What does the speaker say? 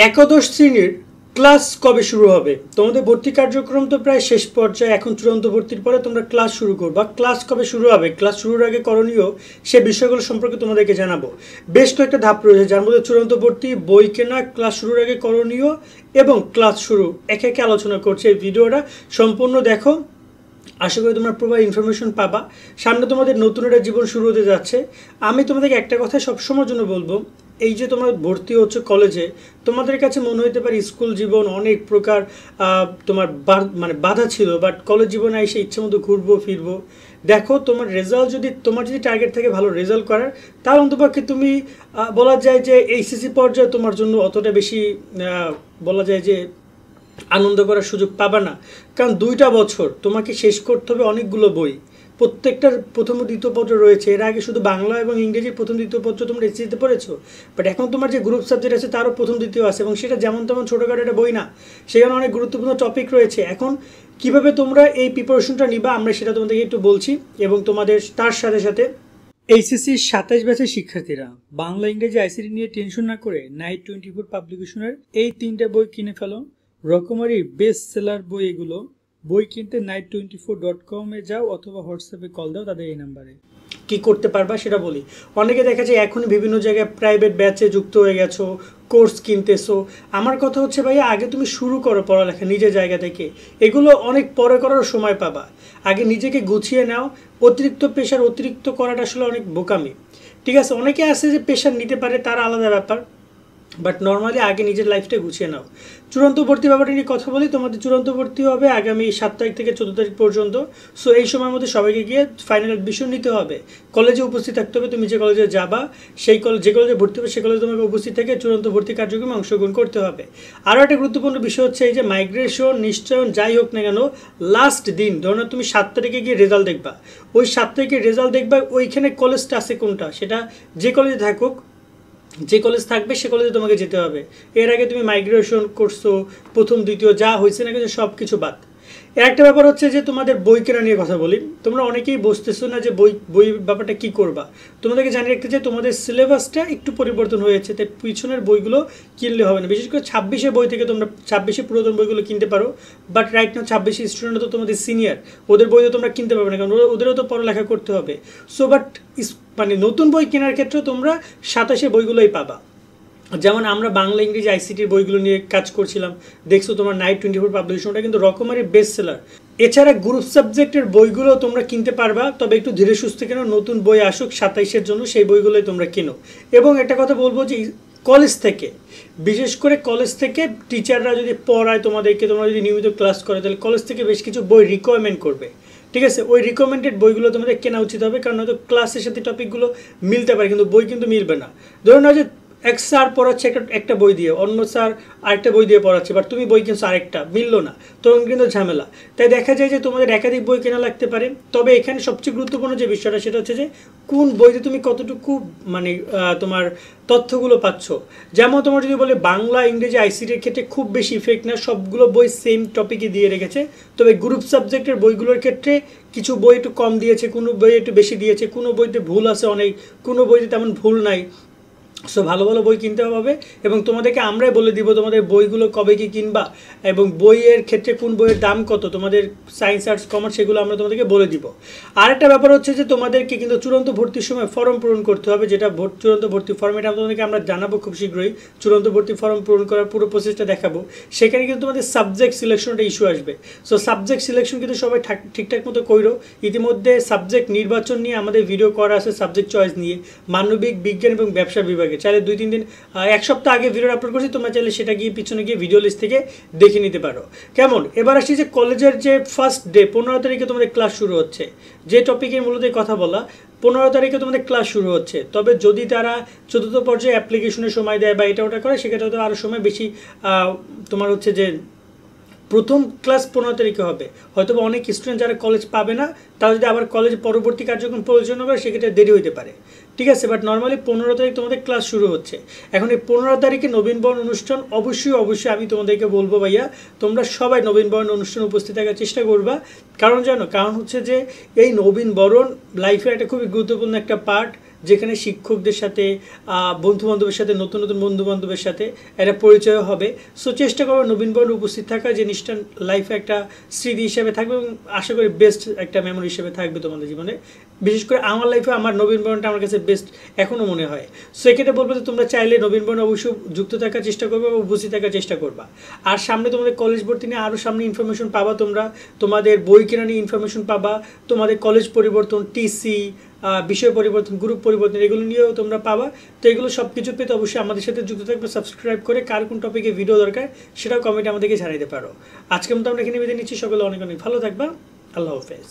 একাদশ শ্রেণীর ক্লাস কবে শুরু হবে? তোমাদের ভর্তি কার্যক্রম তো প্রায় শেষ পর্যায়ে, এখন চূড়ান্ত ভর্তির পরে তোমরা ক্লাস শুরু করবা। ক্লাস কবে শুরু হবে, ক্লাস শুরুর আগে করণীয়, সে বিষয়গুলো সম্পর্কে তোমাদেরকে জানাবো। বেশ কয়েকটা ধাপ রয়েছে, যার মধ্যে চূড়ান্ত ভর্তি, বই কেনা, ক্লাস শুরুর আগে করণীয় এবং ক্লাস শুরু একে একে আলোচনা করছে। এই ভিডিওটা সম্পূর্ণ দেখো, আশা করি তোমরা পুরো ইনফরমেশন পাবা। সামনে তোমাদের নতুন একটা জীবন শুরু হতে যাচ্ছে। আমি তোমাদেরকে একটা কথা সবসময়ের জন্য বলবো, এই যে তোমরা ভর্তি হচ্ছে কলেজে, তোমাদের কাছে মনে হতে পারে স্কুল জীবন অনেক প্রকার তোমার বাধা ছিল, বাট কলেজ জীবনে এসে ইচ্ছে মতো ঘুরবো ফিরবো। দেখো, তোমার রেজাল্ট তোমার যদি টার্গেট থাকে ভালো রেজাল্ট করার, তার অন্তপক্ষে তুমি বলা যায় যে এইচএসসি পর্যায়ে তোমার জন্য অতটা বেশি বলা যায় যে আনন্দ করার সুযোগ পাবা না। কারণ 2টা বছর তোমাকে শেষ করতে হবে অনেকগুলো বই, প্রত্যেকটার প্রথম ও দ্বিতীয় পত্র রয়েছে। এর আগে শুধু বাংলা এবং ইংরেজির প্রথম দ্বিতীয় পত্র তোমরা এসএসসিতে পড়েছো, বাট এখন তোমার যে গ্রুপ সাবজেক্ট আছে তারও প্রথম দ্বিতীয় আছে, এবং সেটা যেমন তেমন ছোটোখাটো একটা বই না, সেখানে অনেক গুরুত্বপূর্ণ টপিক রয়েছে। এখন কিভাবে তোমরা এই প্রিপারেশনটা নিবা আমরা সেটা তোমাদেরকে একটু বলছি। এবং তোমাদের তার সাথে সাথে এইচএসসির 27 ব্যাচের শিক্ষার্থীরা বাংলা ইংরেজি আইসিটি নিয়ে টেনশন না করে নাইট 24 পাবলিকেশনের এই 3টে বই কিনে ফেলো। রকমারি বেস্ট সেলার বই এগুলো। বই কিনতে night24.com-এ যাও অথবা হোয়াটসঅ্যাপে কল দাও তাদের এই নাম্বারে। কি করতে পারবা সেটা বলি। অনেকে দেখা যায় এখন বিভিন্ন জায়গায় প্রাইভেট ব্যাচে যুক্ত হয়ে গেছো, কোর্স কিনতেছো। আমার কথা হচ্ছে ভাইয়া, আগে তুমি শুরু করো পড়ালেখা নিজের জায়গা থেকে। এগুলো অনেক পরে করার সময় পাবা, আগে নিজেকে গুছিয়ে নাও। অতিরিক্ত প্রেশার অতিরিক্ত করাটা আসলে অনেক বোকামি। ঠিক আছে, অনেকে আছে যে প্রেশার নিতে পারে, তার আলাদা ব্যাপার, বাট নর্মালি আগে নিজের লাইফটা গুছিয়ে নাও। চূড়ান্ত ভর্তি ব্যাপারটা নিয়ে কথা বলি। তোমাদের চূড়ান্ত ভর্তি হবে আগামী 7 তারিখ থেকে 14 তারিখ পর্যন্ত। সো এই সময়ের মধ্যে সবাইকে গিয়ে ফাইনাল অ্যাডমিশন নিতে হবে, কলেজে উপস্থিত থাকতে হবে। তুমি যে কলেজে যাবা, সেই কলেজ যে কলেজে ভর্তি হবে সেই কলেজে তোমাকে উপস্থিত থেকে চূড়ান্ত ভর্তি কার্যক্রমে অংশগ্রহণ করতে হবে। আরও একটা গুরুত্বপূর্ণ বিষয় হচ্ছে এই যে মাইগ্রেশন নিশ্চয়ন যাই হোক না কেন, লাস্ট দিন ধরুন তুমি 7 তারিখে গিয়ে রেজাল্ট দেখবা, ওই 7 তারিখে রেজাল্ট দেখবা, ওইখানে কলেজটা আছে কোনটা, সেটা যে কলেজে থাকুক, যে কলেজ থাকবে সে কলেজে তোমাকে যেতে হবে। এর আগে তুমি মাইগ্রেশন করছো, প্রথম দ্বিতীয় যা হয়েছে না কিছু সব কিছু বাদ। এর একটা ব্যাপার হচ্ছে যে তোমাদের বই কেনা নিয়ে কথা বলি। তোমরা অনেকেই বুঝতেছো না যে বই ব্যাপারটা কী করবা। তোমাদেরকে জানিয়ে রাখতে চাই তোমাদের সিলেবাসটা একটু পরিবর্তন হয়েছে, তাই পিছনের বইগুলো কিনলে হবে না। বিশেষ করে 26-এর বই থেকে তোমরা 26-এর পুরাতন বইগুলো কিনতে পারো, বাট রাইট নাও 26 স্টুডেন্ট তো তোমাদের সিনিয়র, ওদের বই তো তোমরা কিনতে পারবে না, কারণ ওদেরও তো পড়ালেখা করতে হবে। সো বাট নতুন বই কেনার ক্ষেত্রে তোমরা 27-এর বইগুলোই পাবা। যেমন আমরা বাংলা ইংরেজি আইসিটির বইগুলো নিয়ে কাজ করছিলাম, দেখছো তোমার নাইট 24 পাবলিকেশনটা কিন্তু রকমারি বেস্ট সেলার। এছাড়া গ্রুপ সাবজেক্টের বইগুলো তোমরা কিনতে পারবা, তবে একটু ধীরে সুস্থে কেন, নতুন বই আসুক 27-এর জন্য, সেই বইগুলোই তোমরা কিনো। এবং একটা কথা বলবো যে কলেজ থেকে, বিশেষ করে কলেজ থেকে টিচাররা যদি পড়ায় তোমাদেরকে, তোমরা যদি নিয়মিত ক্লাস করে, তাহলে কলেজ থেকে বেশ কিছু বই রিকমেন্ড করবে। ঠিক আছে, ওই রিকমেন্ডেড বইগুলো তোমাদের কেনা উচিত হবে, কারণ হয়তো ক্লাসের সাথে টপিকগুলো মিলতে পারে কিন্তু বই কিন্তু মিলবে না। ধরুন না যে এক স্যার পড়াচ্ছে একটা বই দিয়ে, অন্য স্যার আরেকটা বই দিয়ে পড়াচ্ছে, বাট তুমি বই কিনছো আরেকটা, মিললো না, তখন কিন্তু ঝামেলা। তাই দেখা যায় যে তোমাদের একাধিক বই কেনা লাগতে পারে। তবে এখানে সবচেয়ে গুরুত্বপূর্ণ যে বিষয়টা সেটা হচ্ছে যে কোন বইতে তুমি কতটুকু তোমার তথ্যগুলো পাচ্ছ। যেমন তোমার যদি বলে বাংলা ইংরেজি আইসিটির ক্ষেত্রে খুব বেশি ইফেক্ট না, সবগুলো বই সেম টপিকে দিয়ে রেখেছে। তবে গ্রুপ সাবজেক্টের বইগুলোর ক্ষেত্রে কিছু বই একটু কম দিয়েছে, কোনো বই একটু বেশি দিয়েছে, কোনো বইতে ভুল আছে অনেক, কোনো বইতে তেমন ভুল নাই। সো ভালো ভালো বই কিনতে হবে, এবং তোমাদেরকে আমরাই বলে দিব তোমাদের বইগুলো কবে কি কিনবা, এবং বইয়ের ক্ষেত্রে কোন বইয়ের দাম কত, তোমাদের সায়েন্স আর্টস কমার্স সেগুলো আমরা তোমাদেরকে বলে দিব। আরেকটা ব্যাপার হচ্ছে যে তোমাদেরকে কিন্তু চূড়ান্ত ভর্তির সময় ফর্ম পূরণ করতে হবে, যেটা চূড়ান্ত ভর্তি ফর্ম, এটা তোমাদেরকে আমরা জানাবো খুব শীঘ্রই। চূড়ান্ত ভর্তি ফর্ম পূরণ করার পুরো প্রসেসটা দেখাবো। সেখানে কিন্তু তোমাদের সাবজেক্ট সিলেকশনটা ইস্যু আসবে। সো সাবজেক্ট সিলেকশন কিন্তু সবাই ঠিকঠাক মতো করো। ইতিমধ্যে সাবজেক্ট নির্বাচন নিয়ে আমাদের ভিডিও করা আছে, সাবজেক্ট চয়েস নিয়ে, মানবিক, বিজ্ঞান এবং ব্যবসা বিভাগে। চাইলে 2-3 দিন, 1 সপ্তাহ আগে ভিডিও আপলোড করছি, তোমরা চাইলে সেটা গিয়ে পিছনে গিয়ে ভিডিও লিস্ট থেকে দেখে নিতে পারো। কেমন, এবার আসি যে কলেজের যে ফার্স্ট ডে 15 তারিখে তোমাদের ক্লাস শুরু হচ্ছে, যে টপিকের মূলত কথা বলা, 15 তারিখে তোমাদের ক্লাস শুরু হচ্ছে। তবে যদি তারা 4র্থ পর্যায়ে অ্যাপ্লিকেশনের সময় দেয় বা এটা ওটা করে, সেক্ষেত্রে হয়তো আরও সময় বেশি তোমার হচ্ছে যে প্রথম ক্লাস 15 তারিখে হবে। হয়তো অনেক স্টুডেন্ট যারা কলেজ পাবে না, তারা যদি আবার কলেজ পরবর্তী কার্যক্রম পরিচালনা করে সেক্ষেত্রে দেরি হতে পারে। ঠিক আছে, বাট নর্মালি 15 তারিখ তোমাদের ক্লাস শুরু হচ্ছে। এখন এই 15 তারিখে নবীনবরণ অনুষ্ঠান অবশ্যই আমি তোমাদেরকে বলবো ভাইয়া, তোমরা সবাই নবীনবরণ অনুষ্ঠানে উপস্থিত থাকার চেষ্টা করবা। কারণ জানো, কারণ হচ্ছে যে এই নবীনবরণ লাইফের একটা খুবই গুরুত্বপূর্ণ একটা পার্ট। যেখানে শিক্ষকদের সাথে বন্ধুবান্ধবের সাথে নতুন নতুন বন্ধুবান্ধবের সাথে একটা পরিচয় হবে। সো চেষ্টা করবো নবীন বরণে উপস্থিত থাকা, জিনিসটা লাইফে একটা স্মৃতি হিসেবে থাকবে এবং আশা করি বেস্ট একটা মেমোরি হিসেবে থাকবে তোমাদের জীবনে। বিশেষ করে আমার লাইফে আমার নবীন বরণটা আমার কাছে বেস্ট এখনও মনে হয়। সো এক্ষেত্রে বলবো যে তোমরা চাইলে নবীন বরণে অবশ্যই যুক্ত থাকার চেষ্টা করবে বা উপস্থিত থাকার চেষ্টা করবা। আর সামনে তোমাদের কলেজ ভর্তি নিয়ে আরও সামনে ইনফরমেশন পাবা, তোমরা তোমাদের বই কেনা নিয়ে ইনফরমেশন পাবা, তোমাদের কলেজ পরিবর্তন, টিসি, বিষয় পরিবর্তন, গ্রুপ পরিবর্তন, এগুলো নিয়েও তোমরা পাবা। তো এগুলো সব কিছু পেতে অবশ্যই আমাদের সাথে যুক্ত থাকবে। সাবস্ক্রাইব করে কার কোন টপিকে ভিডিও দরকার সেটাও কমেন্টে আমাদেরকে জানাতে পারো। আজকের মতো আমরা এখানে বিদায় নিচ্ছি। সকলে অনেক অনেক ভালো থাকবা। আল্লাহ হাফেজ।